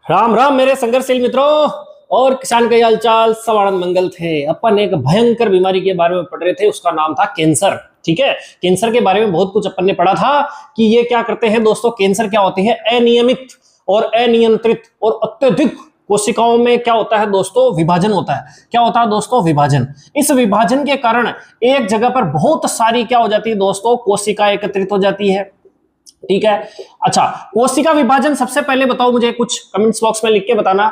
राम राम मेरे संघर्षशील मित्रों और किसान के हालचाल सब आनंद मंगल थे। अपन एक भयंकर बीमारी के बारे में पढ़ रहे थे, उसका नाम था कैंसर। ठीक है, कैंसर के बारे में बहुत कुछ अपन ने पढ़ा था कि ये क्या करते हैं दोस्तों। कैंसर क्या होती है? अनियमित और अनियंत्रित और अत्यधिक कोशिकाओं में क्या होता है दोस्तों? विभाजन होता है। क्या होता है दोस्तों? विभाजन। इस विभाजन के कारण एक जगह पर बहुत सारी क्या हो जाती है दोस्तों? कोशिका एकत्रित हो जाती है। ठीक है, अच्छा, कोशिका विभाजन सबसे पहले बताओ मुझे, कुछ कमेंट्स बॉक्स में लिख के बताना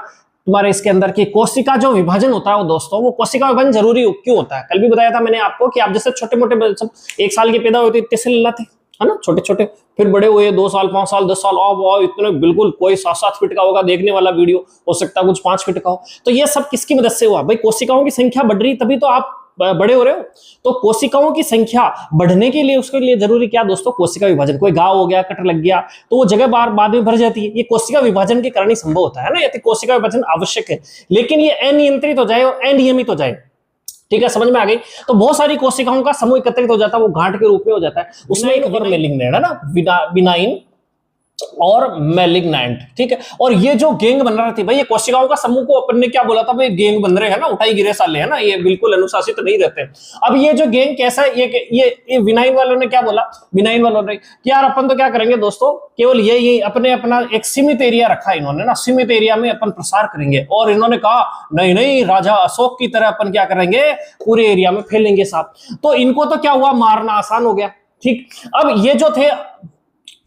तुम्हारे इसके अंदर की कोशिका जो विभाजन होता है वो दोस्तों, वो कोशिका विभाजन जरूरी क्यों होता है? कल भी बताया था मैंने आपको कि आप जैसे छोटे मोटे सब 1 साल के पैदा हुए थे इतने से लाते है ना, छोटे छोटे, फिर बड़े हुए 2 साल 5 साल 10 साल, अब इतने बिल्कुल कोई 7-7 फीट का होगा देखने वाला वीडियो, हो सकता है कुछ 5 फीट का हो। तो ये सब किसकी मदद से हुआ भाई? कोशिकाओं की संख्या बढ़ रही तभी तो आप बड़े हो रहे हो। तो कोशिकाओं की संख्या बढ़ने के लिए उसके लिए जरूरी क्या दोस्तों? कोशिका विभाजन। कोई घाव हो गया, कट लग गया तो वो जगह बाद में भर जाती है, ये कोशिका विभाजन के कारण ही संभव होता है ना। यदि कोशिका विभाजन आवश्यक है, लेकिन ये अनियंत्रित हो जाए और अनियमित हो जाए, ठीक है, समझ में आ गई, तो बहुत सारी कोशिकाओं का समूह एकत्रित हो जाता है, वो गांठ के रूप में हो जाता है। उसमें एक और मेलिग्नेंट है ना, बिनाइन और मैलिग्नेंट। ठीक है, और ये जो गैंग बन रहा थी भाई, ये कोशिकाओं का समूह को अपन ने क्या बोला था भाई? गैंग बन रहे हैं ना, उठाई गिरे साले है ना, ये बिल्कुल अनुशासित नहीं रहते। अब ये जो गैंग कैसा है, ये विनाइन वालों ने क्या बोला? विनाइन वालों ने कि यार अपन तो क्या करेंगे दोस्तों, केवल ये अपने अपना एक सीमित एरिया रखा इन्होंने ना, सीमित एरिया में अपन प्रसार करेंगे। और इन्होंने कहा नहीं नहीं, राजा अशोक की तरह अपन क्या करेंगे, पूरे एरिया में फैलेंगे साहब। तो इनको तो क्या हुआ, मारना आसान हो गया। ठीक, अब ये जो थे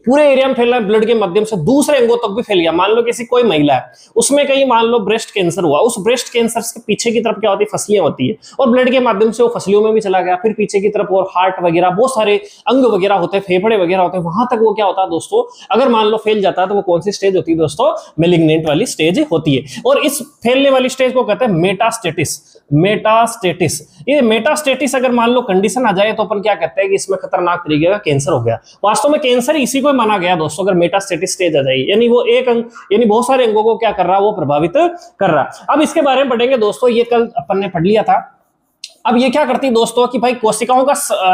पूरे एरिया में फैल रहा है, ब्लड के माध्यम से दूसरे अंगों तक भी फैल गया। मान लो किसी कोई महिला है, उसमें कहीं मान लो ब्रेस्ट कैंसर हुआ, उस ब्रेस्ट कैंसर के पीछे की तरफ क्या होती है? फसलियां होती है, और ब्लड के माध्यम से वो फसलियों में भी चला गया, फिर पीछे की तरफ और हार्ट वगैरह बहुत सारे अंग वगैरह होते हैं, फेफड़े वगैरह होते हैं, वहां तक वो क्या होता है दोस्तों? अगर मान लो फैल जाता है तो वो कौन सी स्टेज होती है दोस्तों? मेलिग्नेंट वाली स्टेज होती है। और इस फैलने वाली स्टेज को कहते हैं मेटास्टेटिस। मेटास्टेटिस, ये मेटास्टेटिस अगर मान लो कंडीशन आ जाए तो अपन क्या कहते हैं कि इसमें खतरनाक तरीके का कैंसर हो गया। वास्तव में कैंसर इसी को माना गया दोस्तों, अगर मेटास्टेटिस स्टेज आ जाए, यानी वो एक अंग, यानी बहुत सारे अंगों को क्या कर रहा है? वो प्रभावित कर रहा है। अब इसके बारे में पढ़ेंगे दोस्तों, ये कल अपन ने पढ़ लिया था। अब ये क्या करती है दोस्तों कि भाई कोशिकाओं का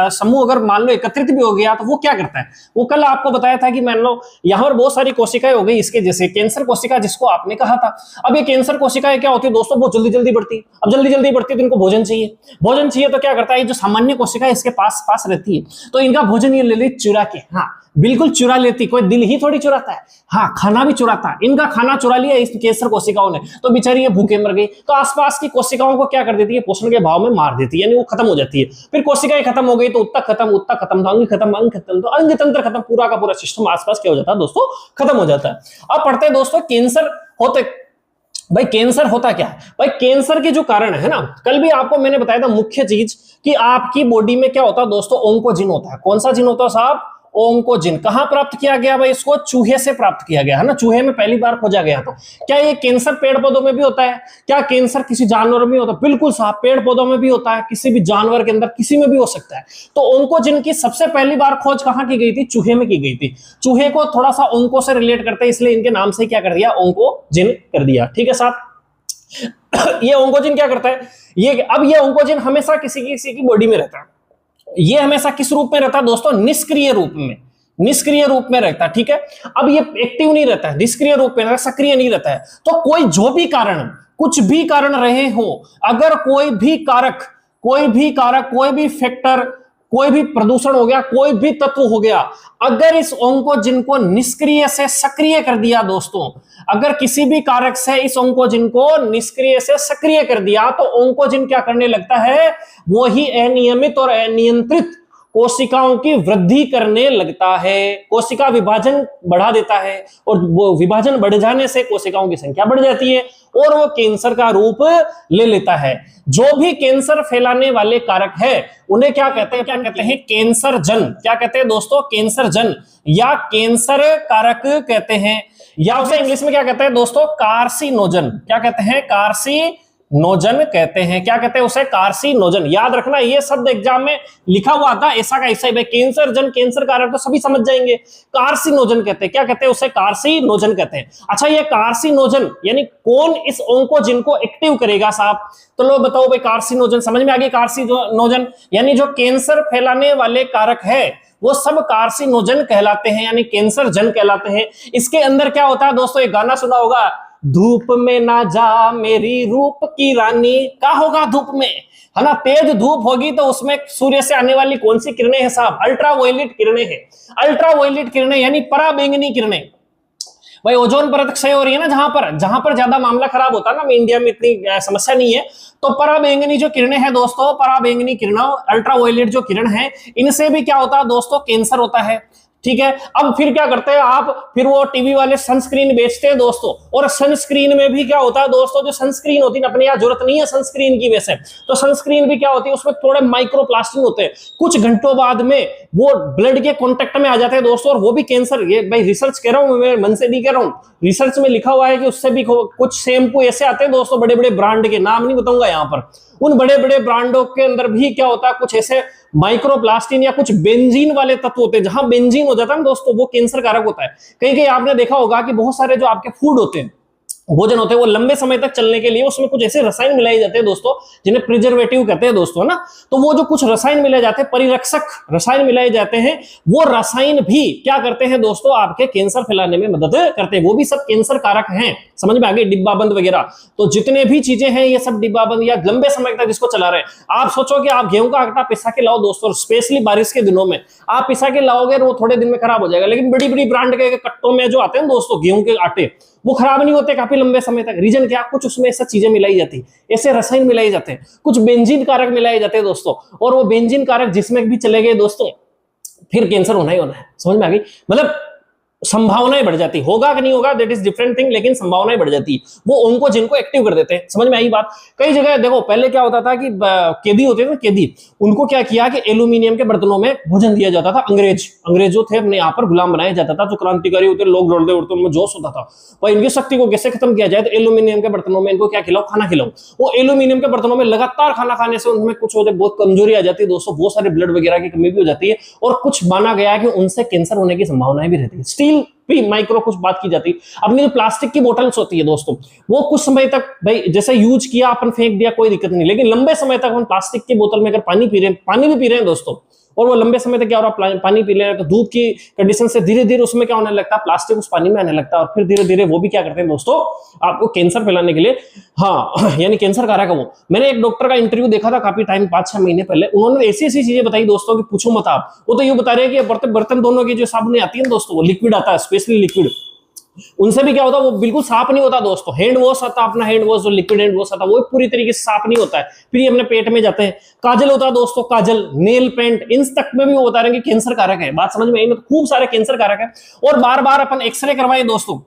समूह अगर मान लो एकत्रित भी हो गया तो वो क्या करता है? वो कल आपको बताया था कि मान लो यहां पर बहुत सारी कोशिकाएं हो गई, इसके जैसे कैंसर कोशिका जिसको आपने कहा था। अब ये कैंसर कोशिकाएं क्या होती है दोस्तों? बहुत जल्दी जल्दी बढ़ती है। अब जल्दी जल्दी बढ़ती है तो इनको भोजन चाहिए। भोजन चाहिए तो क्या करता है? जो सामान्य कोशिका इसके पास पास रहती है, तो इनका भोजन ये ले ली चुरा के। हाँ बिल्कुल चुरा लेती, कोई दिल ही थोड़ी चुराता है, हाँ खाना भी चुराता है। इनका खाना चुरा लिया इस कैंसर कोशिकाओं ने, तो बेचारी ये भूखे मर गई। तो आसपास की कोशिकाओं को क्या कर देती है? पोषण के भाव में मार देती है, यानी वो खत्म हो जाती है। फिर कोशिकाएं खत्म हो गई तो उत्तक खत्म, उत्तक खत्म तो अंग खत्म, अंग खत्म तो अंग तंत्र खत्म, पूरा का पूरा सिस्टम आसपास क्या हो जाता है दोस्तों? खत्म हो जाता है। अब पढ़ते हैं दोस्तों कैंसर होते भाई, कैंसर होता क्या है भाई? कैंसर के जो कारण है ना, कल भी आपको मैंने बताया था मुख्य चीज कि आपकी बॉडी में क्या होता है दोस्तों? ओंकोजिन होता है। कौन सा जिन होता है साहब? ओंकोजिन। कहां प्राप्त किया गया भाई? इसको चूहे से प्राप्त किया गया है ना, चूहे में पहली बार खोजा गया। तो क्या ये कैंसर पेड़ पौधों में भी होता है? क्या कैंसर किसी जानवर में होता है? बिल्कुल साहब, पेड़ पौधों में भी होता है, किसी भी जानवर के अंदर किसी में भी हो सकता है। तो ओंकोजिन की सबसे पहली बार खोज कहां की गई थी? चूहे में की गई थी। चूहे को थोड़ा सा ओंको से रिलेट करते हैं, इसलिए इनके नाम से क्या कर दिया? ओंकोजिन कर दिया। ठीक है साहब, ये ओंकोजिन क्या करता है? ये ओंकोजिन हमेशा किसी की बॉडी में रहता है। ये हमेशा किस रूप में रहता है दोस्तों? निष्क्रिय रूप में। निष्क्रिय रूप में रहता है। ठीक है, अब ये एक्टिव नहीं रहता है, निष्क्रिय रूप में, सक्रिय नहीं रहता है। तो कोई जो भी कारण, कुछ भी कारण रहे हो, अगर कोई भी कारक, कोई भी फैक्टर, कोई भी प्रदूषण हो गया, कोई भी तत्व हो गया, अगर इस ओंकोजिन को निष्क्रिय से सक्रिय कर दिया दोस्तों, अगर किसी भी कारक से इस ओंकोजिन को निष्क्रिय से सक्रिय कर दिया, तो ओंकोजिन क्या करने लगता है? वो ही अनियमित और अनियंत्रित कोशिकाओं की वृद्धि करने लगता है, कोशिका विभाजन बढ़ा देता है, और वो विभाजन बढ़ जाने से कोशिकाओं की संख्या बढ़ जाती है और वो कैंसर का रूप ले लेता है। जो भी कैंसर फैलाने वाले कारक है उन्हें क्या कहते हैं? क्या कहते हैं? कैंसर जन। क्या कहते हैं दोस्तों? कैंसर जन या कैंसर कारक कहते हैं, या उसे इंग्लिश में क्या कहते हैं दोस्तों? कार्सिनोजन। क्या कहते हैं? कार्सिनोजन कहते हैं। क्या कहते हैं उसे? कार्सिनोजन। याद रखना, ये शब्द एग्जाम में लिखा हुआ था ऐसा का ऐसा ही भाई। कैंसर जन, कैंसर कारक तो सभी समझ जाएंगे। कार्सिनोजन कहते हैं। क्या कहते हैं उसे? कार्सिनोजन कहते हैं। अच्छा, ये कार्सिनोजन यानी कौन इस ओंकोजिन को एक्टिव करेगा साहब? तो लो बताओ भाई, कार्सिनोजन समझ में आ गई? कार्सिनोजन यानी जो कैंसर फैलाने वाले कारक है वो सब कार्सिनोजन कहलाते हैं, यानी कैंसर जन कहलाते हैं। इसके अंदर क्या होता है दोस्तों? एक गाना सुना होगा, धूप में ना जा मेरी रूप की रानी, क्या होगा धूप में, है ना, तेज धूप होगी तो उसमें सूर्य से आने वाली कौन सी किरणें हैं साहब, अल्ट्रावायलेट किरणें हैं। अल्ट्रावायलेट किरणें यानी पराबैंगनी किरणें। भाई ओजोन परत क्षय हो रही है ना, जहां पर ज्यादा मामला खराब होता है ना, इंडिया में इतनी समस्या नहीं है, तो पराबैंगनी जो किरणें हैं दोस्तों, पराबैंगनी किरणों, अल्ट्रावायलेट जो किरण है, इनसे भी क्या होता है दोस्तों, कैंसर होता है। ठीक है, अब फिर क्या करते हैं आप, फिर वो टीवी वाले सनस्क्रीन बेचते हैं दोस्तों, और सनस्क्रीन में भी क्या होता है दोस्तों, जो सनस्क्रीन होती है अपने यहाँ जरूरत नहीं है सनस्क्रीन की वैसे, तो सनस्क्रीन भी क्या होती है, उसमें थोड़े माइक्रोप्लास्टिक होते हैं, कुछ घंटों बाद में वो ब्लड के कांटेक्ट में आ जाते हैं दोस्तों, और वो भी कैंसर। ये भाई रिसर्च कह रहा हूं मैं, मन से नहीं कह रहा हूं, रिसर्च में लिखा हुआ है कि उससे भी कुछ शैम्पू ऐसे आते हैं दोस्तों, बड़े बड़े ब्रांड के नाम नहीं बताऊंगा यहाँ पर, उन बड़े बड़े ब्रांडों के अंदर भी क्या होता है, कुछ ऐसे माइक्रोप्लास्टिन या कुछ बेंजीन वाले तत्व होते हैं, जहां बेंजीन हो जाता है ना दोस्तों, वो कैंसर कारक होता है। कहीं कहीं आपने देखा होगा कि बहुत सारे जो आपके फूड होते हैं, भोजन होते हैं, वो लंबे समय तक चलने के लिए उसमें कुछ ऐसे रसायन मिलाए जाते हैं दोस्तों, जिन्हें प्रिजर्वेटिव कहते हैं दोस्तों ना, तो वो जो कुछ रसायन मिलाए जाते हैं, परिरक्षक रसायन मिलाए जाते हैं, वो रसायन भी क्या करते हैं दोस्तों, आपके कैंसर फैलाने में मदद करते हैं, वो भी सब कैंसर कारक हैं। समझ में आ गई, डिब्बाबंद वगैरह, तो जितने भी चीजें हैं ये सब डिब्बाबंद या लंबे समय तक इसको चला रहे हैं। आप सोचो कि आप गेहूं का आटा पिसा के लाओ दोस्तों, स्पेशली बारिश के दिनों में आप पिसा के लाओगे, वो थोड़े दिन में खराब हो जाएगा, लेकिन बड़ी बड़ी ब्रांड के कट्टों में जो आते हैं दोस्तों गेहूं के आटे, वो खराब नहीं होते काफी लंबे समय तक। रीजन क्या, कुछ उसमें ऐसा चीजें मिलाई जाती, ऐसे रसायन मिलाई जाते हैं, कुछ बेंजीन कारक मिलाए जाते हैं दोस्तों, और वो बेंजीन कारक जिसमें भी चले गए दोस्तों, फिर कैंसर होना ही होना है। समझ में आ गई, मतलब संभावनाएं बढ़ जाती, होगा कि नहीं होगा दैट इज डिफरेंट थिंग, लेकिन संभावनाएं बढ़ जाती है, वो उनको जिनको एक्टिव कर देते हैं। समझ में आई बात। कई जगह देखो, पहले क्या होता था कि कैदी होते थे, कैदी, उनको क्या किया कि एल्यूमिनियम के बर्तनों में भोजन दिया जाता था। अंग्रेज जो थे अपने यहाँ पर गुलाम बनाया जाता था, जो क्रांतिकारी होते लोग लड़ते उड़ते उनमें जोश होता था, और इनकी शक्ति को कैसे खत्म किया जाए, तो एल्यूमिनियम के बर्तनों में इनको क्या खिलाओ, खाना खिलाओ। वो एल्यूमिनियम के बर्तनों में लगातार खाना खाने से उनमें कुछ होते, बहुत कमजोरी आ जाती है दोस्तों, बहुत सारे ब्लड वगैरह की कमी भी हो जाती है, और कुछ माना गया कि उनसे कैंसर होने की संभावनाएं भी रहती है। स्टील भी माइक्रो कुछ बात की जाती है। अपनी जो प्लास्टिक की बोतल्स होती है दोस्तों, वो कुछ समय तक भाई जैसे यूज किया अपन फेंक दिया कोई दिक्कत नहीं, लेकिन लंबे समय तक हम प्लास्टिक की बोतल में अगर पानी पी रहे हैं, पानी भी पी रहे हैं दोस्तों, और वो लंबे समय तक क्या हो रहा है, पानी पी ले रहे हैं, तो धूप की कंडीशन से धीरे धीरे उसमें क्या होने लगता है, प्लास्टिक उस पानी में आने लगता है, और फिर धीरे धीरे वो भी क्या करते हैं दोस्तों, आपको कैंसर फैलाने के लिए, हाँ यानी कैंसर कारक है वो। मैंने एक डॉक्टर का इंटरव्यू देखा था काफी टाइम, 5-6 महीने पहले, उन्होंने ऐसी ऐसी चीजें बताई दोस्तों कि पूछो मत आप। वो तो ये बता रहे हैं कि बर्तन दोनों की जो साबुनें आती है दोस्तों, वो लिक्विड आता है, स्पेशली लिक्विड, उनसे भी क्या होता है, वो बिल्कुल साफ नहीं होता दोस्तों। हैंड वॉश आता है अपना, हैंड वॉश जो लिक्विड हैंड वॉश आता है, वो पूरी तरीके से साफ नहीं होता है, फिर ये अपने पेट में जाते हैं। काजल होता है दोस्तों, काजल, नेल पेंट, इन तक में भी वो बता रहे हैं कि कैंसर कारक है। बात समझ में आई ना, खूब सारे कैंसर कारक है। और बार बार अपन एक्सरे करवाएं दोस्तों,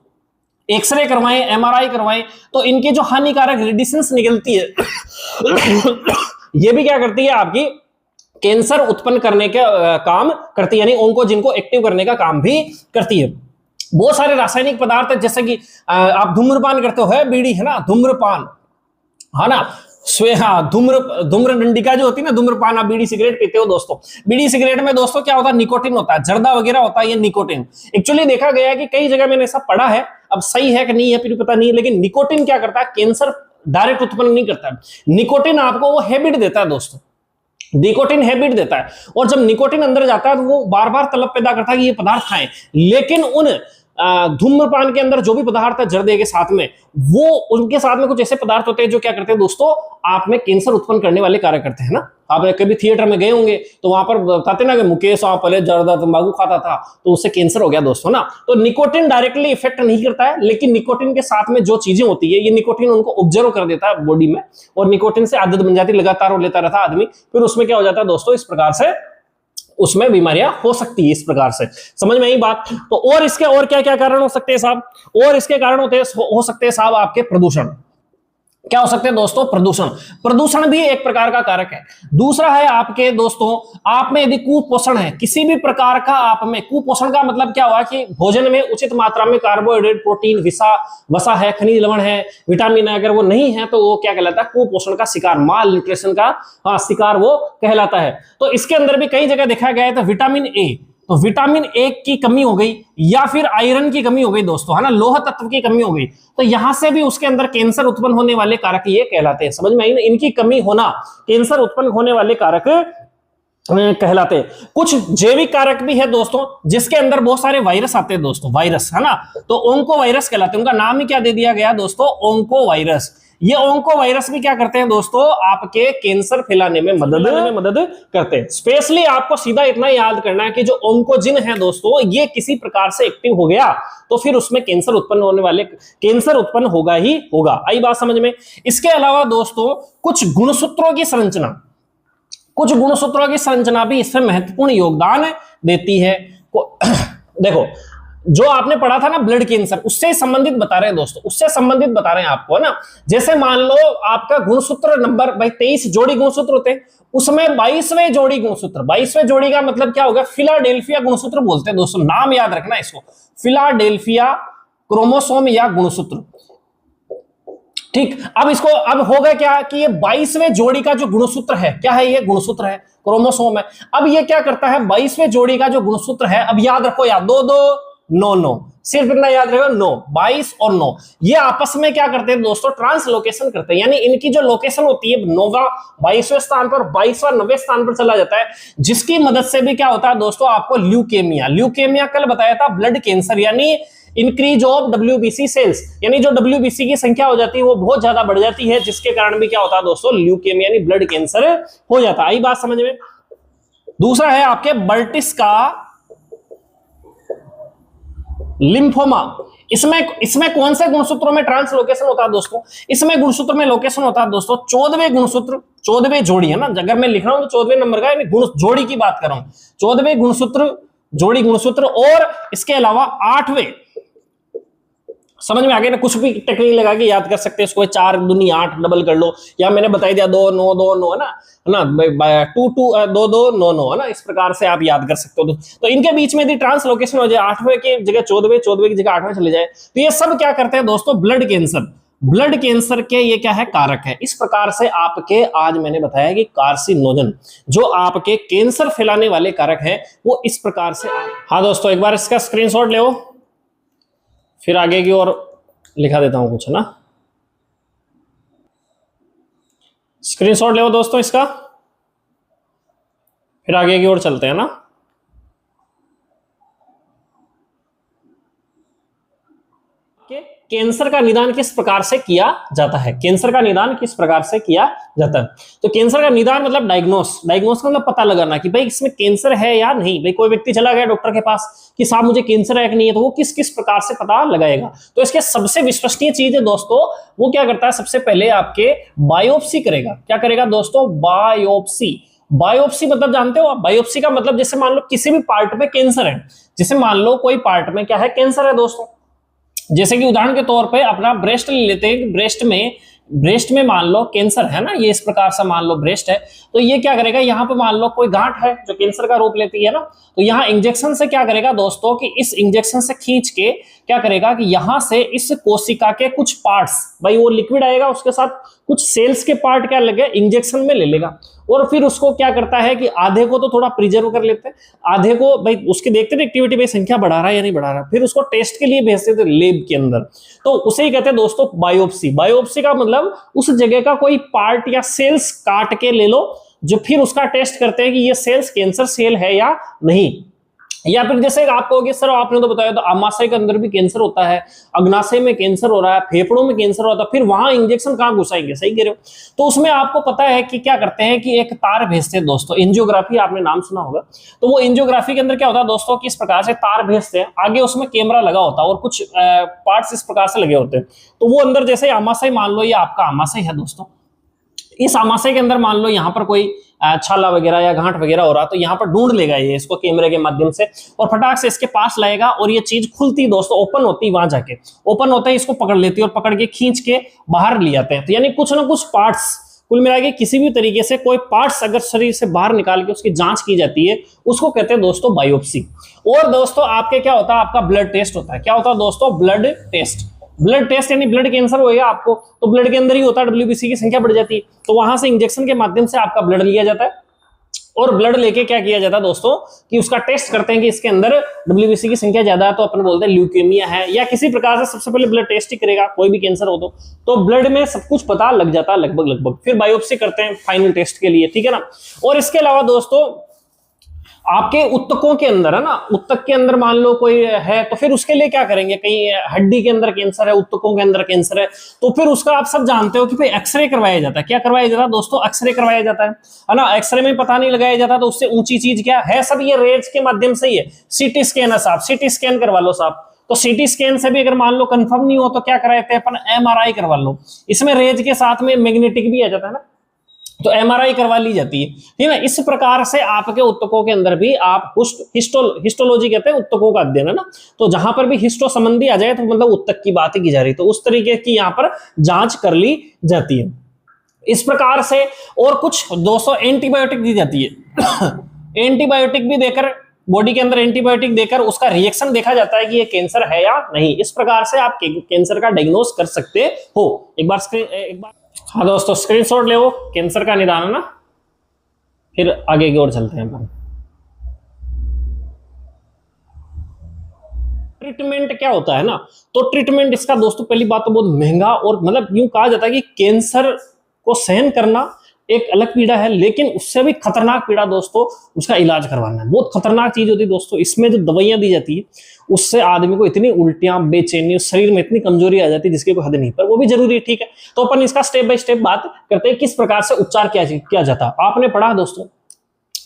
एक्सरे करवाएं, एमआरआई करवाएं, तो इनकी जो हानिकारक रेडिएशंस निकलती है ये भी क्या करती है, आपकी कैंसर उत्पन्न करने का काम करती है, यानी ओंकोजिन को एक्टिव करने का काम भी करती है। बहुत सारे रासायनिक पदार्थ है, जैसे कि आप धूम्रपान करते हो, है बीड़ी, है ना, धूम्रपान, है ना, धूम्र डंडिका जो होती है ना, धूम्रपान, आप बीड़ी सिगरेट पीते हो दोस्तों, बीड़ी सिगरेट में दोस्तों क्या होता है, निकोटिन होता है, जर्दा वगैरह होता है, ये निकोटिन। एक्चुअली देखा गया है कि कई जगह मैंने ऐसा पढ़ा है, अब सही है कि नहीं है फिर पता नहीं, लेकिन निकोटिन क्या करता है, कैंसर डायरेक्ट उत्पन्न नहीं करता है। निकोटिन आपको वो हैबिट देता है दोस्तों, निकोटिन हैबिट देता है, और जब निकोटिन अंदर जाता है तो वो बार बार तलब पैदा करता है कि ये पदार्थ खाएं। लेकिन उन धूम्रपान के अंदर जो भी पदार्थ है जर्दे के साथ में, वो उनके साथ में कुछ ऐसे पदार्थ होते हैं जो क्या करते हैं दोस्तों, आप में कैंसर उत्पन्न करने वाले कार्य करते हैं ना। आप कभी थिएटर में गए होंगे तो वहां पर बताते ना कि मुकेश आप पहले जर्दा तंबाकू खाता था तो उससे कैंसर हो गया दोस्तों ना। तो निकोटिन डायरेक्टली इफेक्ट नहीं करता है, लेकिन निकोटिन के साथ में जो चीजें होती है, ये निकोटिन उनको ऑब्जर्व कर देता है बॉडी में, और निकोटिन से आदत बन जाती है, लगातार वो लेता रहता आदमी, फिर उसमें क्या हो जाता है दोस्तों, इस प्रकार से उसमें बीमारियां हो सकती है। इस प्रकार से समझ में आई बात। तो और इसके और क्या क्या कारण हो सकते हैं साहब, और इसके कारण हो सकते हैं साहब आपके प्रदूषण। क्या हो सकते हैं दोस्तों, प्रदूषण। प्रदूषण भी एक प्रकार का कारक है। दूसरा है आपके दोस्तों, आप में यदि कुपोषण है, किसी भी प्रकार का आप में कुपोषण का मतलब क्या हुआ कि भोजन में उचित मात्रा में कार्बोहाइड्रेट, प्रोटीन, वसा है, खनिज लवण है, विटामिन है, अगर वो नहीं है तो वो क्या कहलाता है, कुपोषण का शिकार, माल न्यूट्रिशन का शिकार वो कहलाता है। तो इसके अंदर भी कई जगह देखा गया है, तो विटामिन ए, तो विटामिन ए की कमी हो गई, या फिर आयरन की कमी हो गई दोस्तों, है ना, लोह तत्व की कमी हो गई, तो यहां से भी उसके अंदर कैंसर उत्पन्न होने वाले कारक ये कहलाते हैं। समझ में आई ना, इनकी कमी होना कैंसर उत्पन्न होने वाले कारक कहलाते हैं। कुछ जैविक कारक भी है दोस्तों, जिसके अंदर बहुत सारे वायरस आते हैं दोस्तों, वायरस है ना, तो ओंको वायरस कहलाते हैं। उनका नाम ही क्या दे दिया गया दोस्तों, ओंको वायरस। ये ओंको वायरस भी क्या करते हैं दोस्तों, आपके कैंसर फैलाने में मदद करते हैं। स्पेशली आपको सीधा इतना याद करना है कि जो ओंकोजिन है दोस्तों, ये किसी प्रकार से एक्टिव हो गया तो फिर उसमें कैंसर उत्पन्न होगा ही होगा। आई बात समझ में। इसके अलावा दोस्तों कुछ गुणसूत्रों की संरचना भी इसमें महत्वपूर्ण योगदान देती है। देखो, जो आपने पढ़ा था ना ब्लड कैंसर, उससे संबंधित बता रहे हैं दोस्तों, उससे संबंधित बता रहे हैं आपको ना। जैसे मान लो आपका गुणसूत्र नंबर भाई 23 जोड़ी गुणसूत्र होते हैं, उसमें 22वें जोड़ी गुणसूत्र, 22वें जोड़ी का मतलब क्या होगा, फिलाडेल्फिया गुणसूत्र बोलते हैं दोस्तों, नाम याद रखना इसको, फिलाडेल्फिया क्रोमोसोम या गुणसूत्र। ठीक, अब होगा क्या कि ये 22वें जोड़ी का जो गुणसूत्र है, क्या है ये, गुणसूत्र है, क्रोमोसोम है। अब ये क्या करता है, 22वें जोड़ी का जो गुणसूत्र है, अब याद रखो यार, 2 2 9 9, सिर्फ इतना याद रखेगा 9, 22 और 9, ये आपस में क्या करते हैं दोस्तों, ट्रांसलोकेशन करते हैं। यानी इनकी जो लोकेशन होती है, 9वां 22वें स्थान पर, 22वां 90वें स्थान पर चला जाता है, जिसकी मदद से भी क्या होता है दोस्तों, आपको ल्यूकेमिया कल बताया था, ब्लड कैंसर, यानी इंक्रीज ऑफ WBC सेल्स, यानी जो WBC की संख्या हो जाती है वो बहुत ज्यादा बढ़ जाती है, जिसके कारण भी क्या होता है दोस्तों, ल्यूकेमिया यानी ब्लड कैंसर हो जाता है। आई बात समझ में। दूसरा है आपके बर्टिस का लिम्फोमा। इसमें कौन से गुणसूत्रों में ट्रांसलोकेशन होता है दोस्तों, इसमें गुणसूत्र में लोकेशन होता है दोस्तों 14वें गुणसूत्र, 14वें जोड़ी है ना, अगर मैं लिख रहा हूं तो 14वें नंबर का, यानी जोड़ी की बात कर रहा हूं, 14वें गुणसूत्र, जोड़ी गुणसूत्र, और इसके अलावा 8वें, समझ में आ गया ना, कुछ भी टेक्निक लगा के याद कर सकते हैं इसको, 4 दूनी 8 डबल कर लो, या मैंने बता दिया 2 9 2 9 है ना 2 2 2 2 9 9 है ना, इस प्रकार से आप याद कर सकते हो। तो इनके बीच में यदि ट्रांसलोकेशन हो जाए, 8वें की जगह 14वें, 14वें की जगह 8वें चले जाए, तो ये सब क्या करते हैं दोस्तों, ब्लड कैंसर के ये क्या है, कारक है। इस प्रकार से आपके आज मैंने बताया कि कार्सिनोजन, जो आपके कैंसर फैलाने वाले कारक है, वो इस प्रकार से। हाँ दोस्तों, एक बार इसका स्क्रीनशॉट ले, फिर आगे की ओर लिखा देता हूं कुछ, है ना, स्क्रीनशॉट ले दोस्तों इसका, फिर आगे की ओर चलते हैं ना। कैंसर का निदान किस प्रकार से किया जाता है, कैंसर का निदान किस प्रकार से किया जाता है, तो कैंसर का निदान मतलब डायग्नोस का मतलब पता लगाना कि भाई इसमें कैंसर है या नहीं। भाई कोई व्यक्ति चला गया डॉक्टर के पास कि साहब मुझे कैंसर है कि नहीं है, तो वो किस किस प्रकार से पता लगाएगा। तो इसके सबसे विश्वसनीय चीज है दोस्तों, वो क्या करता है, सबसे पहले आपके बायोप्सी करेगा। क्या करेगा दोस्तों, बायोप्सी मतलब जानते हो आप, बायोप्सी का मतलब जैसे मान लो किसी भी पार्ट में कैंसर है, जैसे मान लो कोई पार्ट में क्या है, कैंसर है दोस्तों, जैसे कि उदाहरण के तौर पे अपना ब्रेस्ट ले लेते हैं, ब्रेस्ट में मान लो कैंसर है ना, ये इस प्रकार से मान लो ब्रेस्ट है, तो ये क्या करेगा, यहाँ पे मान लो कोई गांठ है जो कैंसर का रूप लेती है ना, तो यहाँ इंजेक्शन से क्या करेगा दोस्तों, कि इस इंजेक्शन से खींच के क्या करेगा कि यहाँ से इस कोशिका के कुछ पार्ट्स, भाई वो लिक्विड आएगा, उसके साथ कुछ सेल्स के पार्ट क्या लगे, इंजेक्शन में ले लेगा, और फिर उसको क्या करता है कि आधे को तो थोड़ा प्रिजर्व कर लेते हैं, आधे को भाई उसके देखते थे एक्टिविटी भाई संख्या बढ़ा रहा है या नहीं बढ़ा रहा, फिर उसको टेस्ट के लिए भेजते थे लैब के अंदर, तो उसे ही कहते हैं दोस्तों बायोप्सी का मतलब उस जगह का कोई पार्ट या सेल्स काट के ले लो, जो फिर उसका टेस्ट करते हैं कि ये सेल्स कैंसर सेल है या नहीं। या फिर जैसे आप कहोगे सर आपने तो बताया, तो आमाशय के अंदर भी कैंसर होता है, अग्नाशय में कैंसर हो रहा है, फेफड़ों में कैंसर होता है, फिर वहां इंजेक्शन कहां घुसाएंगे, सही कह रहे हो। तो उसमें आपको पता है कि क्या करते हैं कि एक तार भेजते हैं दोस्तों, एंजियोग्राफी आपने नाम सुना होगा, तो वो एंजियोग्राफी के अंदर क्या होता है दोस्तों, किस प्रकार से तार भेजते हैं, आगे उसमें कैमरा लगा होता है और कुछ पार्ट्स इस प्रकार से लगे होते हैं, तो वो अंदर जैसे आमाशय, मान लो ये आपका आमाशय है दोस्तों, इस आमाशय के अंदर मान लो यहाँ पर कोई छाला वगैरह या गांठ वगैरह हो रहा, तो यहाँ पर ढूंढ लेगा ये इसको कैमरे के माध्यम से, और फटाक से इसके पास लाएगा, और ये चीज खुलती दोस्तों, ओपन होती, वहां जाके ओपन होता है, इसको पकड़ लेती है और पकड़ के खींच के बाहर ले आते हैं। तो यानी कुछ ना कुछ पार्ट्स, कुल मिला के किसी भी तरीके से कोई पार्ट्स अगर शरीर से बाहर निकाल के उसकी जांच की जाती है, उसको कहते हैं दोस्तों बायोप्सी। और दोस्तों आपके क्या होता है, आपका ब्लड टेस्ट होता है। क्या होता है दोस्तों, ब्लड टेस्ट यानी ब्लड कैंसर हो गया आपको, तो ब्लड के अंदर ही होता है, WBC की संख्या बढ़ जाती है, तो वहां से इंजेक्शन के माध्यम से आपका ब्लड लिया जाता है, और ब्लड लेके क्या किया जाता है दोस्तों, कि उसका टेस्ट करते हैं कि इसके अंदर WBC की संख्या ज्यादा है, तो अपन बोलते हैं ल्यूकेमिया है, या किसी प्रकार से सबसे पहले ब्लड टेस्ट ही करेगा, कोई भी कैंसर हो तो ब्लड में सब कुछ पता लग जाता है लगभग, फिर बायोप्सी करते हैं फाइनल टेस्ट के लिए, ठीक है ना। और इसके अलावा दोस्तों आपके उत्तकों के अंदर है ना, उत्तक के अंदर मान लो कोई है तो फिर उसके लिए क्या करेंगे, कहीं हड्डी के अंदर कैंसर है, उत्तकों के अंदर कैंसर है, तो फिर उसका आप सब जानते हो कि भाई एक्सरे करवाया जाता है। क्या करवाया जाता है दोस्तों? एक्सरे करवाया जाता है ना। एक्सरे में पता नहीं लगाया जाता तो उससे ऊंची चीज क्या है, सब ये रेज के माध्यम से ही है। सीटी स्कैन है साहब, सीटी स्कैन करवा लो साहब। तो सीटी स्कैन से भी अगर मान लो कंफर्म नहीं हो तो क्या कराते हैं अपन, एमआरआई करवा लो। इसमें रेज के साथ में मैग्नेटिक भी आ जाता है ना, तो एमआरआई करवा ली जाती है, ठीक है ना। इस प्रकार से आपके उत्तकों के अंदर भी आप हिस्टोलॉजी कहते हैं उत्तकों का अध्ययन है ना, तो जहां पर भी हिस्टो संबंधी आ जाए तो मतलब उत्तक की बात की जा रही, तो उस तरीके की यहां पर जांच कर ली जाती है। इस प्रकार से और कुछ 200 एंटीबायोटिक दी जाती है। एंटीबायोटिक भी देकर, बॉडी के अंदर एंटीबायोटिक देकर उसका रिएक्शन देखा जाता है कि ये कैंसर है या नहीं। इस प्रकार से आप कैंसर का डायग्नोस कर सकते हो। एक बार हाँ दोस्तों, स्क्रीनशॉट ले वो कैंसर का निदान है ना, फिर आगे की ओर चलते हैं अपन। ट्रीटमेंट क्या होता है ना, तो ट्रीटमेंट इसका दोस्तों पहली बात तो बहुत महंगा, और मतलब यूं कहा जाता है कि कैंसर को सहन करना एक अलग पीड़ा है, लेकिन उससे भी खतरनाक पीड़ा दोस्तों उसका इलाज करवाना है। बहुत खतरनाक चीज होती है दोस्तों। इसमें जो दवाइयां दी जाती है उससे आदमी को इतनी उल्टियां, बेचैनी, शरीर में इतनी कमजोरी आ जाती है जिसकी कोई हद नहीं, पर वो भी जरूरी है, ठीक है। तो अपन इसका स्टेप बाय स्टेप बात करते हैं किस प्रकार से उपचार किया जाता है। आपने पढ़ा दोस्तों,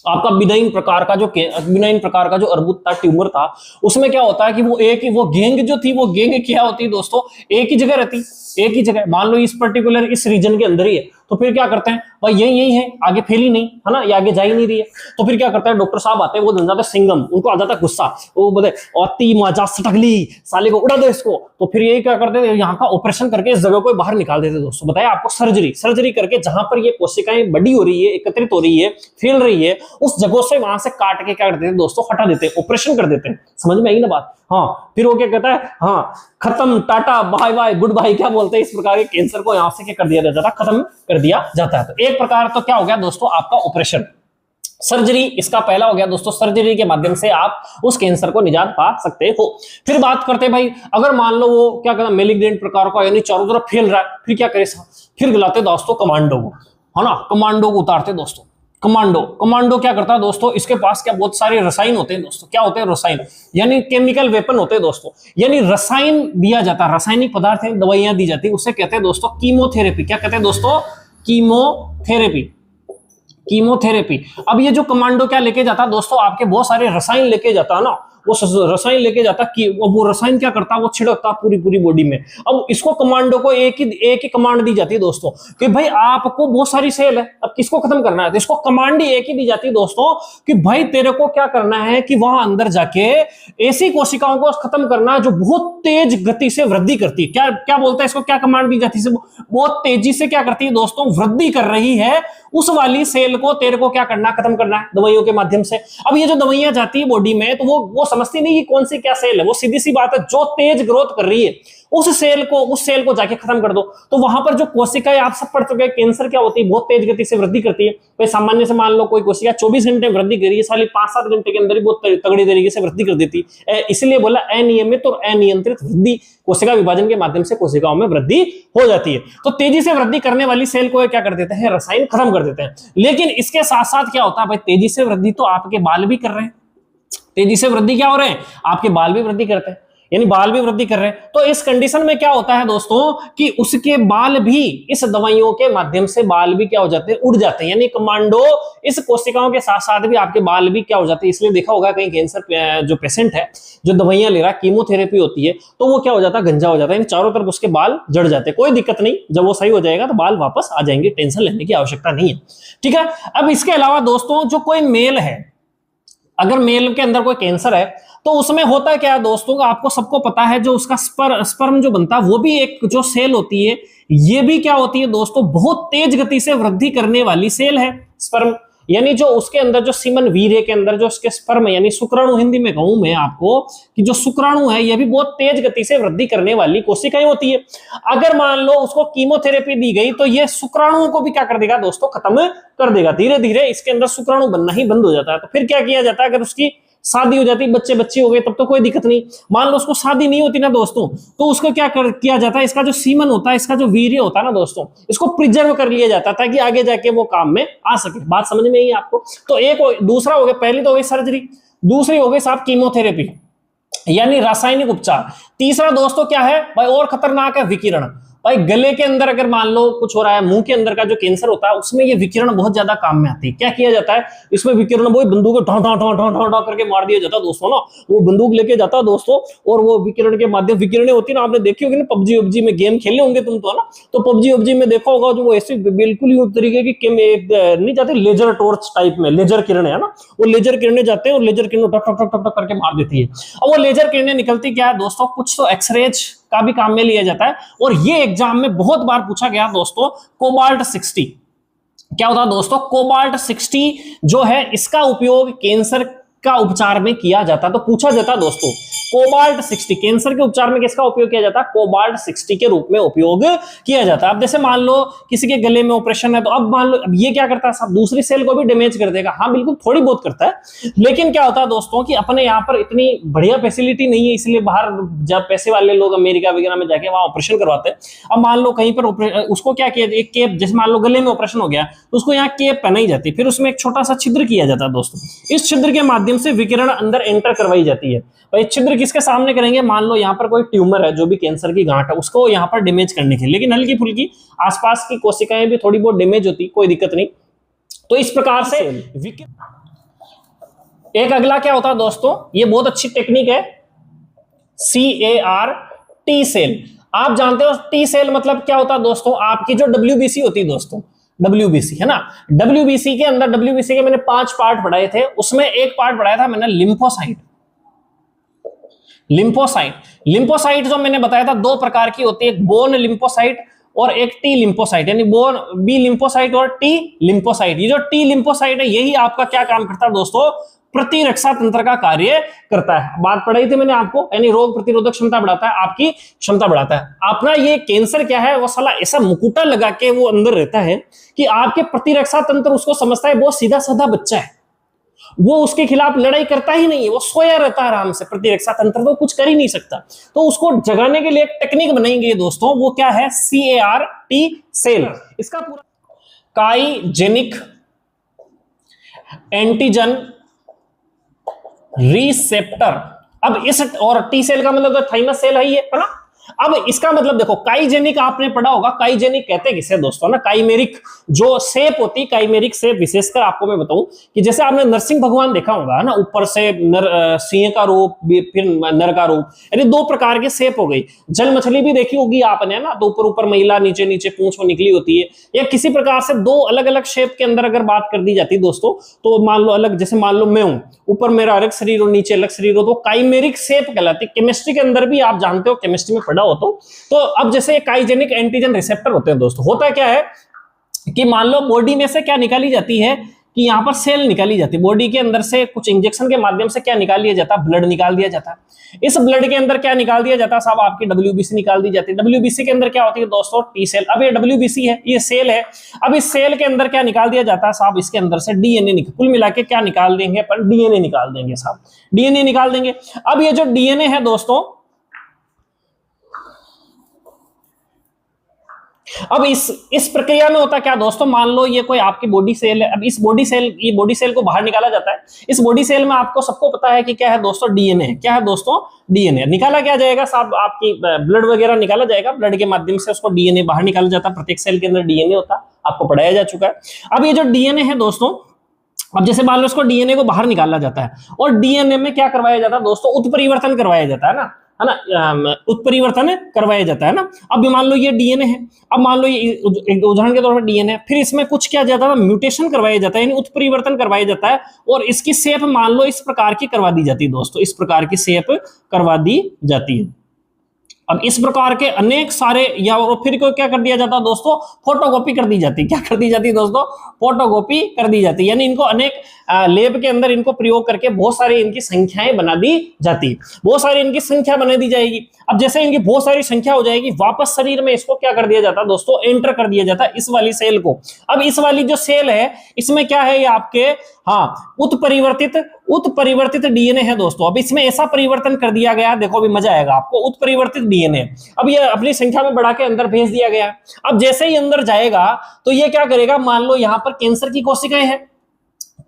आपका बिनाइन प्रकार का जो अर्बुद था, ट्यूमर था, उसमें क्या होता है कि वो गेंग जो थी, वो गेंग क्या होती है दोस्तों, एक ही जगह रहती, एक ही जगह। मान लो इस पर्टिकुलर इस रीजन के अंदर ही है, तो फिर क्या करते हैं भाई, यही है, आगे फैली नहीं है ना, ये आगे जा ही नहीं रही है, तो फिर क्या करता है डॉक्टर साहब आते हैं, वो बन जाता है सिंगम, उनको आ जाता है गुस्सा, वो बोले अति मजा सटकली साले को उड़ा दो इसको। तो फिर यही क्या करते हैं, यहाँ का ऑपरेशन करके इस जगह को बाहर निकाल देते दोस्तों। बताया आपको, सर्जरी करके जहां पर ये कोशिकाएं बड़ी हो रही है, एकत्रित हो रही है, फैल रही है, उस जगह से वहां से काट के क्या करते हैं दोस्तों, हटा देते हैं, ऑपरेशन कर देते हैं। समझ में आई ना बात? हाँ, फिर वो क्या कहता है, हाँ खत्म, tata bye bye goodbye, क्या बोलते हैं, इस प्रकार के कैंसर को यहां से क्या कर दिया जाता है, खत्म कर दिया जाता है। तो एक प्रकार तो क्या हो गया दोस्तों, आपका ऑपरेशन, सर्जरी इसका पहला हो गया दोस्तों। सर्जरी के माध्यम से आप उस कैंसर को निजात पा सकते हो। फिर बात करते हैं भाई, अगर मान लो वो क्या कहता है मेलिग्नेंट प्रकार का, यानी चारों तरफ फैल रहा है, फिर क्या करे, फिर दिलाते दोस्तों कमांडो को, है ना, कमांडो को उतारते दोस्तों। कमांडो क्या करता है दोस्तों, इसके पास क्या बहुत सारे रसायन होते हैं दोस्तों। क्या होते हैं रसायन, यानी केमिकल वेपन होते हैं दोस्तों, यानी रसायन दिया जाता है, रासायनिक पदार्थ है, दवाइयां दी जाती है, उससे कहते हैं दोस्तों कीमोथेरेपी। क्या कहते हैं दोस्तों, कीमोथेरेपी। अब ये जो कमांडो क्या लेके जाता है दोस्तों, आपके बहुत सारे रसायन लेके जाता है ना, वो रसायन लेके जाता कि वो रसायन क्या करता है, वो छिड़कता पूरी बॉडी में। अब इसको कमांडो को एक ही कमांड दी जाती है दोस्तों कि भाई आपको बहुत सारी सेल है, अब किसको खत्म करना है, तो इसको कमांड ही एक ही दी जाती है दोस्तों कि भाई तेरे को क्या करना है कि वहां अंदर जाके ऐसी कोशिकाओं को खत्म करना है जो बहुत तेज गति से वृद्धि करती है। क्या बोलता है इसको, क्या कमांड दी जाती है, बहुत तेजी से क्या करती है दोस्तों, वृद्धि कर रही है, उस वाली सेल को तेरे को क्या करना, खत्म करना है दवाइयों के माध्यम से। अब ये जो दवाइयां जाती है बॉडी में, तो वो समझती नहीं कि कौन सी क्या सेल है, वो सीधी सी बात है जो तेज ग्रोथ कर रही है उस सेल को जाके खत्म कर दो। तो वहां पर जो कोशिकाएं, आप सब पढ़ चुके हैं, कैंसर क्या होती है, बहुत तेज गति से वृद्धि करती है। भाई सामान्य से मान लो कोई कोशिका 24 घंटे में वृद्धि करी है, साली 5-7 घंटे के अंदर ही बहुत तगड़ी तरीके से वृद्धि कर देती है। इसलिए बोला अनियमित और अनियंत्रित वृद्धि, कोशिका विभाजन के माध्यम से कोशिकाओं में वृद्धि हो जाती है। तो तेजी से वृद्धि करने वाली सेल को क्या कर देते हैं, रसायन खत्म कर देते हैं। लेकिन इसके साथ साथ क्या होता है भाई, तेजी से वृद्धि तो आपके बाल भी कर रहे हैं, तेजी से वृद्धि क्या हो रहे हैं, आपके बाल भी वृद्धि करते हैं, यानी बाल भी वृद्धि कर रहे हैं। तो इस कंडीशन में क्या होता है दोस्तों कि उसके बाल भी, इस दवाइयों के माध्यम से बाल भी क्या हो जाते हैं, उड़ जाते हैं। यानी कमांडो इस कोशिकाओं के साथ साथ भी आपके बाल भी क्या हो जाते हैं। इसलिए देखा होगा कहीं कैंसर जो पेशेंट है, जो दवाइयां ले रहा है, कीमोथेरेपी होती है, तो वो क्या हो जाता है, गंजा हो जाता है, चारों तरफ उसके बाल जड़ जाते हैं। कोई दिक्कत नहीं, जब वो सही हो जाएगा तो बाल वापस आ जाएंगे, टेंशन लेने की आवश्यकता नहीं है, ठीक है। अब इसके अलावा दोस्तों, जो कोई मेल है, अगर मेल के अंदर कोई कैंसर है तो उसमें होता है क्या दोस्तों, आपको सबको पता है, जो उसका स्पर्म जो बनता है, वो भी एक जो सेल होती है, ये भी क्या होती है दोस्तों, बहुत तेज गति से वृद्धि करने वाली सेल है स्पर्म। यानी जो उसके अंदर जो सीमन वीर्य के अंदर जो उसके स्पर्म यानी शुक्राणु, हिंदी में कहूं मैं आपको कि जो शुक्राणु है, ये भी बहुत तेज गति से वृद्धि करने वाली कोशिकाएं होती है। अगर मान लो उसको कीमोथेरेपी दी गई तो ये शुक्राणुओं को भी क्या कर देगा दोस्तों, खत्म कर देगा। धीरे धीरे इसके अंदर शुक्राणु बनना ही बंद हो जाता है। तो फिर क्या किया जाता है, अगर उसकी शादी हो जाती, बच्चे बच्ची हो गए, तब तो कोई दिक्कत नहीं। मान लो उसको शादी नहीं होती ना दोस्तों, तो उसको क्या किया जाता है, इसका जो सीमन होता है, इसका जो वीर्य होता है ना दोस्तों, इसको प्रिजर्व कर लिया जाता है ताकि आगे जाके वो काम में आ सके। बात समझ में आई आपको? तो एक दूसरा हो गया, पहली तो हो गई सर्जरी, दूसरी हो गई साहब कीमोथेरेपी यानी रासायनिक उपचार। तीसरा दोस्तों क्या है भाई, और खतरनाक है, विकिरण। भाई गले के अंदर अगर मान लो कुछ हो रहा है, मुंह के अंदर का जो कैंसर होता है उसमें ये विकिरण बहुत ज्यादा काम में आती है। क्या किया जाता है इसमें, विकिरण वो बंदूक ढां ढां ढां ढां ढां करके मार दिया जाता है दोस्तों ना, वो बंदूक लेके जाता है दोस्तों, और वो विकिरण के माध्यम, विकिरणें होती है ना, आपने देखी होगी ना, पबजी वब्जी में गेम खेले होंगे तुम तो, है ना, तो पबजी वब्जी में देखा होगा जो ऐसे बिल्कुल ही तरीके की नहीं जाते, लेजर टॉर्च टाइप में लेजर किरणें, है ना, वो लेजर किरणें जाते हैं और लेजर किरणें टक टक टक टक करके मार देती है। अब वो लेजर किरणें निकलती क्या है दोस्तों, कुछ तो एक्सरेज का भी काम में लिया जाता है, और ये एग्जाम में बहुत बार पूछा गया दोस्तों, कोबाल्ट 60 क्या होता है दोस्तों, कोबाल्ट 60 जो है इसका उपयोग कैंसर का उपचार में किया जाता है। तो पूछा जाता है दोस्तों कोबाल्ट 60 कैंसर के उपचार में किसका उपयोग किया जाता है, कोबाल्ट 60 के रूप में उपयोग किया जाता है। अब जैसे मान लो किसी के गले में ऑपरेशन है, तो अब मान लो अब ये क्या करता है साहब, दूसरी सेल को भी डैमेज कर देगा। हाँ बिल्कुल थोड़ी बहुत करता है, लेकिन क्या होता है दोस्तों कि अपने यहाँ पर इतनी बढ़िया फैसिलिटी नहीं है, इसलिए बाहर जब पैसे वाले लोग अमेरिका वगैरह में जाके वहां ऑपरेशन करवाते हैं। अब मान लो कहीं पर उसको क्या किया, एक केप, जैसे मान लो गले में ऑपरेशन हो गया तो उसको यहाँ केप पहनाई जाती है, फिर उसमें एक छोटा सा छिद्र किया जाता है दोस्तों, इस छिद्र के माध्यम से विकिरण अंदर एंटर करवाई जाती है। भाई छिद्र किसके सामने करेंगे, मान लो यहाँ पर कोई ट्यूमर है, जो भी कैंसर की गांठ है, उसको यहाँ पर डैमेज करने के लिए, लेकिन हल्की फुल्की आसपास की कोशिकाएं भी थोड़ी बहुत डैमेज होती, कोई दिक्कत नहीं। तो इस प्रकार से एक अगला क्या होता है दोस्तों, ये बहुत अच्छी टेक्निक है, CAR टी सेल। आप जानते हो टी सेल मतलब क्या होता है दोस्तों, आपकी जो WBC होती है दोस्तों, WBC है ना, WBC के अंदर, WBC के मैंने 5 पार्ट पढ़ाए थे, उसमें एक पार्ट पढ़ाया था मैंने लिम्फोसाइट। लिम्फोसाइट जो मैंने बताया था 2 प्रकार की होती है, एक बोन लिम्फोसाइट और एक टी लिम्फोसाइट, यानी बोन बी लिम्फोसाइट और टी लिम्फोसाइट। ये जो टी लिम्फोसाइट है यही आपका क्या काम करता है दोस्तों, प्रतिरक्षा तंत्र का कार्य करता है। बात पढ़ाई थी मैंने आपको, यानी रोग प्रतिरोधक क्षमता बढ़ाता है, आपकी क्षमता बढ़ाता है। अपना ये कैंसर क्या है, वो साला ऐसा मुकुटा लगा के वो अंदर रहता है कि आपके प्रतिरक्षा तंत्र उसको समझता है वो सीधा साधा बच्चा है, वो उसके खिलाफ लड़ाई करता ही नहीं है, वो सोया रहता है आराम से, प्रतिरक्षा तंत्र तो कुछ कर ही नहीं सकता। तो उसको जगाने के लिए एक टेक्निक बनाएंगे दोस्तों, वो क्या है, CAR टी सेल। इसका पूरा काइजेनिक एंटीजन रिसेप्टर। अब इस, और टी सेल का मतलब तो थाइमस सेल है ही है ना। अब इसका मतलब देखो, काइजेनिक आपने पढ़ा होगा, काइजेनिक कहते किसे दोस्तों ना, काइमेरिक जो शेप होती, काइमेरिक शेप विशेषकर आपको मैं बताऊं कि जैसे आपने नरसिंह भगवान देखा होगा ना, ऊपर से नर सिंह का रूप, फिर नर का रूप, यानी 2 प्रकार के शेप हो गई। जल मछली भी देखी होगी आपने ना, तो ऊपर ऊपर महिला, नीचे नीचे पूंछ वो निकली होती है, या किसी प्रकार से 2 अलग अलग शेप के अंदर अगर बात कर दी जाती है दोस्तों, तो मान लो अलग, जैसे मान लो मैं हूं, ऊपर मेरा अलग शरीर और नीचे अलग शरीर हो, तो काइमेरिक शेप कहलाती है। केमिस्ट्री के अंदर भी आप जानते हो, केमिस्ट्री में पढ़ा हो तो अब जैसे काइजेनिक एंटीजन रिसेप्टर होते हैं दोस्तों, होता क्या है कि मान लो बॉडी में से क्या निकाली जाती है कि यहां पर सेल निकाली जाती है, बॉडी के अंदर से कुछ इंजेक्शन के माध्यम से क्या निकाल लिया जाता है, ब्लड निकाल दिया जाता है। इस ब्लड के अंदर क्या निकाल दिया जाता है साहब, आपकी WBC निकाल दी जाती है। WBC के अंदर क्या होती है दोस्तों, टी सेल। अब ये WBC है, ये सेल है। अब इस सेल के अंदर क्या निकाल दिया जाता है साहब, इसके अंदर से DNA निकाल, कुल मिला के क्या निकाल देंगे अपन, DNA निकाल देंगे साहब, DNA निकाल देंगे। अब ये जो DNA है दोस्तों, अब इस प्रक्रिया में होता क्या दोस्तों, मान लो ये कोई आपकी बॉडी सेल है। अब इस बॉडी सेल, ये बॉडी सेल को बाहर निकाला जाता है। इस बॉडी सेल में आपको सबको पता है कि क्या है दोस्तों, DNA है। क्या है दोस्तों, DNA। निकाला क्या जाएगा साहब, आपकी ब्लड वगैरह निकाला जाएगा, ब्लड के माध्यम से उसको DNA बाहर निकाला जाता है। प्रत्येक सेल के अंदर DNA होता है, आपको पढ़ाया जा चुका है। अब ये जो DNA है दोस्तों, अब जैसे मान लो इसको DNA को बाहर निकाला जाता है, और DNA में क्या करवाया जाता है दोस्तों, उत्परिवर्तन करवाया जाता है ना, उत्परिवर्तन करवाया जाता है ना। अब मान लो ये DNA है, अब मान लो ये उदाहरण के तौर पर DNA है, फिर इसमें कुछ क्या जाता है, म्यूटेशन करवाया जाता है, यानी उत्परिवर्तन करवाया जाता है, और इसकी शेप मान लो इस प्रकार की करवा दी जाती है दोस्तों, इस प्रकार की शेप करवा दी जाती है। अब इस प्रकार के अनेक सारे, या फिर को क्या कर दिया जाता है दोस्तों, फोटोकॉपी कर दी जाती है। क्या कर दी जाती है दोस्तों, फोटोकॉपी कर दी जाती है, यानी इनको अनेक लैब के अंदर इनको प्रयोग करके बहुत सारी इनकी संख्याएं बना दी जाती है, बहुत सारी इनकी संख्या बना दी जाएगी। अब जैसे इनकी बहुत सारी संख्या हो जाएगी, वापस शरीर में इसको क्या कर दिया जाता है दोस्तों, एंटर कर दिया जाता है इस वाली सेल को। अब इस वाली जो सेल है, इसमें क्या है, ये आपके हाँ, उत्परिवर्तित डीएनए है दोस्तों। अब इसमें ऐसा परिवर्तन कर दिया गया, देखो अभी मजा आएगा आपको। उत्परिवर्तित डीएनए अब ये अपनी संख्या में बढ़ा के अंदर भेज दिया गया। अब जैसे ही अंदर जाएगा तो ये क्या करेगा, मान लो यहां पर कैंसर की कोशिकाएं हैं,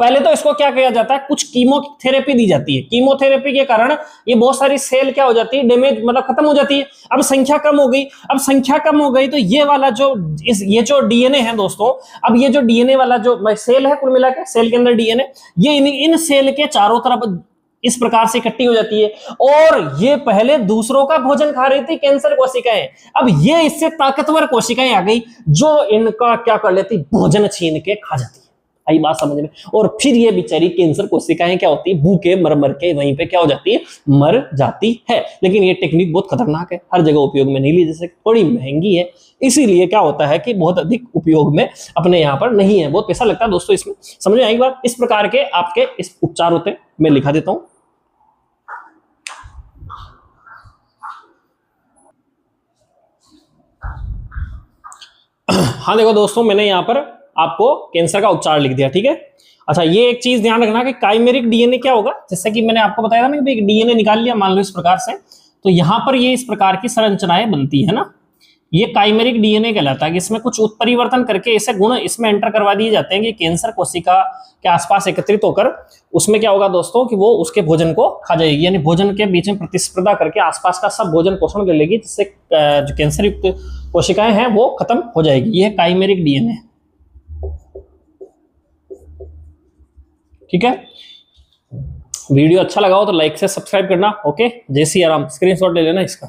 पहले तो इसको क्या किया जाता है, कुछ कीमोथेरेपी दी जाती है। कीमोथेरेपी के कारण ये बहुत सारी सेल क्या हो जाती है, डैमेज मतलब खत्म हो जाती है। अब संख्या कम हो गई, अब संख्या कम हो गई तो ये वाला जो ये जो डीएनए है दोस्तों, अब ये जो डीएनए वाला जो सेल है, कुल मिला के सेल के अंदर डीएनए, ये इन सेल के चारों तरफ इस प्रकार से इकट्ठी हो जाती है। और ये पहले दूसरों का भोजन खा रही थी कैंसर कोशिकाएं, अब ये इससे ताकतवर कोशिकाएं आ गई जो इनका क्या कर लेती, भोजन छीन के खा जाती है। आई बात समझ में? और फिर ये बेचारी कैंसर कोशिकाएं क्या होती है, भूखे मर मर के वहीं पे क्या हो जाती है, मर जाती है। लेकिन ये टेक्निक बहुत खतरनाक है, हर जगह उपयोग में नहीं ली जा सकती, थोड़ी महंगी है, इसीलिए क्या होता है कि बहुत अधिक उपयोग में अपने यहाँ पर नहीं है, बहुत पैसा लगता है दोस्तों इसमें। समझ में आई बात? इस प्रकार के आपके इस उपचार होते हैं, मैं लिखा देता हूं। हाँ देखो दोस्तों, मैंने यहाँ पर आपको कैंसर का उपचार लिख दिया, ठीक है। अच्छा, ये एक चीज ध्यान रखना कि काइमेरिक डीएनए क्या होगा, जैसे कि मैंने आपको बताया था ना कि डीएनए निकाल लिया मान लो इस प्रकार से, तो यहां पर ये इस प्रकार की संरचनाएं बनती है ना, ये काइमेरिक डीएनए कहलाता है कि इसमें कुछ उत्परिवर्तन करके ऐसे गुण इसमें एंटर करवा दिए जाते हैं कि कैंसर कोशिका के आसपास एकत्रित होकर उसमें क्या होगा दोस्तों कि वो उसके भोजन को खा जाएगी, यानी भोजन के बीच में प्रतिस्पर्धा करके आसपास का सब भोजन पोषण ले लेगी, जिससे जो कैंसर युक्त कोशिकाएं हैं वो खत्म हो जाएगी। यह काइमेरिक डीएनए, ठीक है। वीडियो अच्छा लगा हो तो लाइक से सब्सक्राइब करना। ओके, जय सिया राम। स्क्रीनशॉट ले लेना इसका।